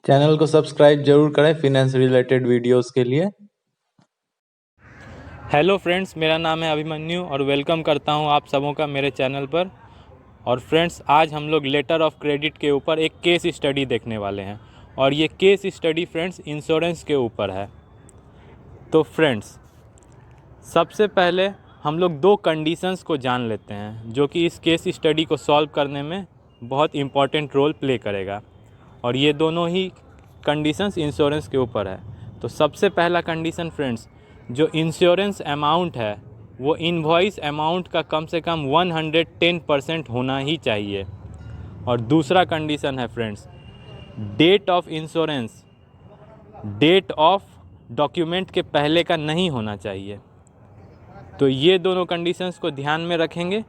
Channel को subscribe जरूर करें फिनेंस रिलेटेड वीडियोस के लिए। हेलो फ्रेंड्स, मेरा नाम है अभिमन्यु और वेलकम करता हूं आप सबों का मेरे चैनल पर। और फ्रेंड्स, आज हम लोग लेटर ऑफ क्रेडिट के ऊपर एक केस स्टडी देखने वाले हैं और ये केस स्टडी फ्रेंड्स इंश्योरेंस के ऊपर है। तो फ्रेंड्स, सबसे पहले हम लोग दो कंडीशंस को जान लेते हैं जो कि इस केस स्टडी को सॉल्व करने में बहुत इम्पॉर्टेंट रोल प्ले करेगा, और ये दोनों ही कंडीशंस इंश्योरेंस के ऊपर है। तो सबसे पहला कंडीशन फ्रेंड्स, जो इंश्योरेंस अमाउंट है वो इनवॉइस अमाउंट का कम से कम 110% होना ही चाहिए। और दूसरा कंडीशन है friends, date of insurance date of document के पहले का नहीं होना चाहिए। तो ये दोनों कंडीशंस को ध्यान में रखेंगे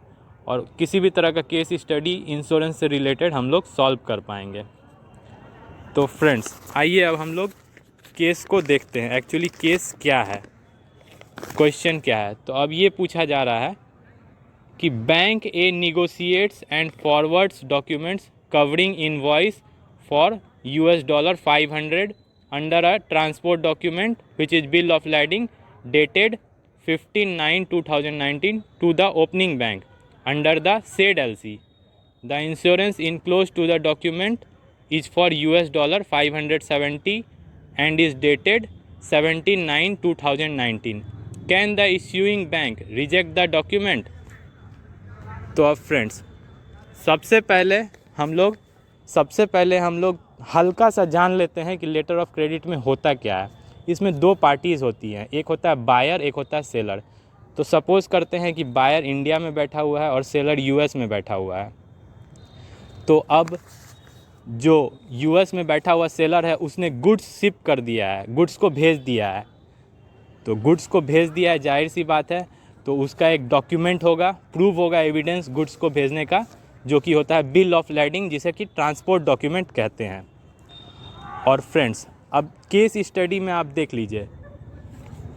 और किसी भी तरह का केस स्टडी इंश्योरेंस से रिलेटेड हम लोग सॉल्व कर पाएंगे। तो फ्रेंड्स, आइए अब हम लोग केस को देखते हैं। एक्चुअली केस क्या है, क्वेश्चन क्या है। तो अब ये पूछा जा रहा है कि bank A negotiates and forwards documents covering invoice for $500 under a transport document which is bill of lading dated 15/9/2019 to the opening bank under the said LC. The insurance enclosed to the document is for $570 and is dated 17/9/2019. Can the issuing bank reject the document? तो अब friends, सबसे पहले हम लोग हल्का सा जान लेते हैं कि लेटर ऑफ क्रेडिट में होता क्या है। इसमें दो पार्टीज़ होती हैं, एक होता है बायर, एक होता है सेलर। तो सपोज़ करते हैं कि बायर इंडिया में बैठा हुआ है और सेलर यूएस में बैठा हुआ है। तो अब जो यूएस में बैठा हुआ सेलर है उसने गुड्स शिप कर दिया है, गुड्स को भेज दिया है। तो गुड्स को भेज दिया है, जाहिर सी बात है, तो उसका एक डॉक्यूमेंट होगा, प्रूफ होगा, एविडेंस गुड्स को भेजने का, जो कि होता है बिल ऑफ लैडिंग, जिसे कि ट्रांसपोर्ट डॉक्यूमेंट कहते हैं। और फ्रेंड्स, अब केस स्टडी में आप देख लीजिए,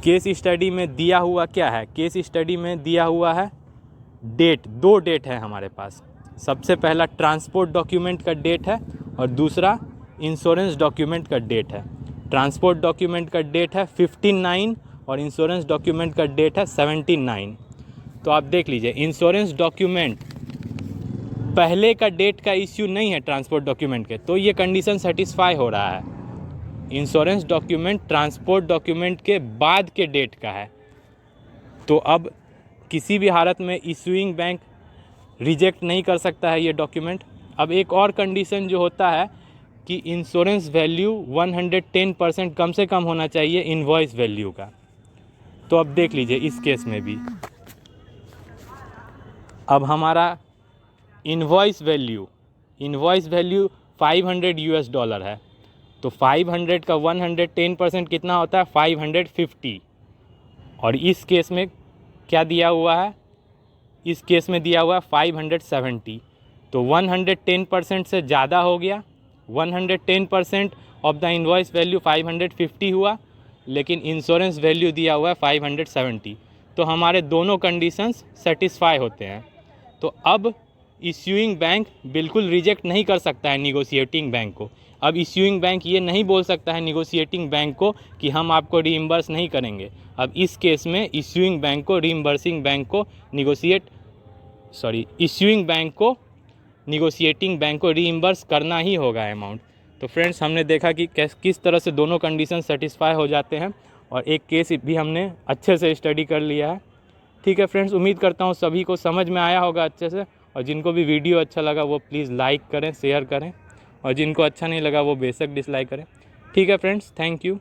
केस स्टडी में दिया हुआ क्या है। केस स्टडी में दिया हुआ है डेट, दो डेट है हमारे पास। सबसे पहला ट्रांसपोर्ट डॉक्यूमेंट का डेट है और दूसरा इंश्योरेंस डॉक्यूमेंट का डेट है। ट्रांसपोर्ट डॉक्यूमेंट का डेट है 15/9 और इंश्योरेंस डॉक्यूमेंट का डेट है 17/9। तो आप देख लीजिए, इंश्योरेंस डॉक्यूमेंट पहले का डेट का इश्यू नहीं है ट्रांसपोर्ट डॉक्यूमेंट के, तो ये कंडीशन सेटिस्फाई हो रहा है। इंश्योरेंस डॉक्यूमेंट ट्रांसपोर्ट डॉक्यूमेंट के बाद के डेट का है। तो अब किसी भी हालत में इश्यूइंग बैंक रिजेक्ट नहीं कर सकता है ये डॉक्यूमेंट। अब एक और कंडीशन जो होता है कि इंश्योरेंस वैल्यू 110% कम से कम होना चाहिए इनवॉइस वैल्यू का। तो अब देख लीजिए इस केस में भी, अब हमारा इनवॉइस वैल्यू $500 है। तो 500 का 110% कितना होता है, 550। और इस केस में क्या दिया हुआ है, इस केस में दिया हुआ है 570। तो 110% से ज़्यादा हो गया। 110% ऑफ द इनवॉइस वैल्यू 550 हुआ, लेकिन इंश्योरेंस वैल्यू दिया हुआ है 570। तो हमारे दोनों कंडीशंस सेटिस्फाई होते हैं। तो अब इश्यूइंग बैंक बिल्कुल रिजेक्ट नहीं कर सकता है निगोशिएटिंग बैंक को। अब इश्यूइंग बैंक ये नहीं बोल सकता है निगोशिएटिंग बैंक को कि हम आपको रीइंबर्स नहीं करेंगे। अब इस केस में इश्यूइंग बैंक को रीइंबर्सिंग बैंक को इश्यूइंग बैंक को निगोशिएटिंग बैंक को रीइंबर्स करना ही होगा अमाउंट। तो फ्रेंड्स, हमने देखा कि किस तरह से दोनों कंडीशन सेटिस्फाई हो जाते हैं और एक केस भी हमने अच्छे से स्टडी कर लिया है। ठीक है फ्रेंड्स, उम्मीद करता हूँ सभी को समझ में आया होगा अच्छे से, और जिनको भी वीडियो अच्छा लगा वो प्लीज़ लाइक करें, शेयर करें, और जिनको अच्छा नहीं लगा वो बेशक डिसलाइक करें। ठीक है फ्रेंड्स, थैंक यू।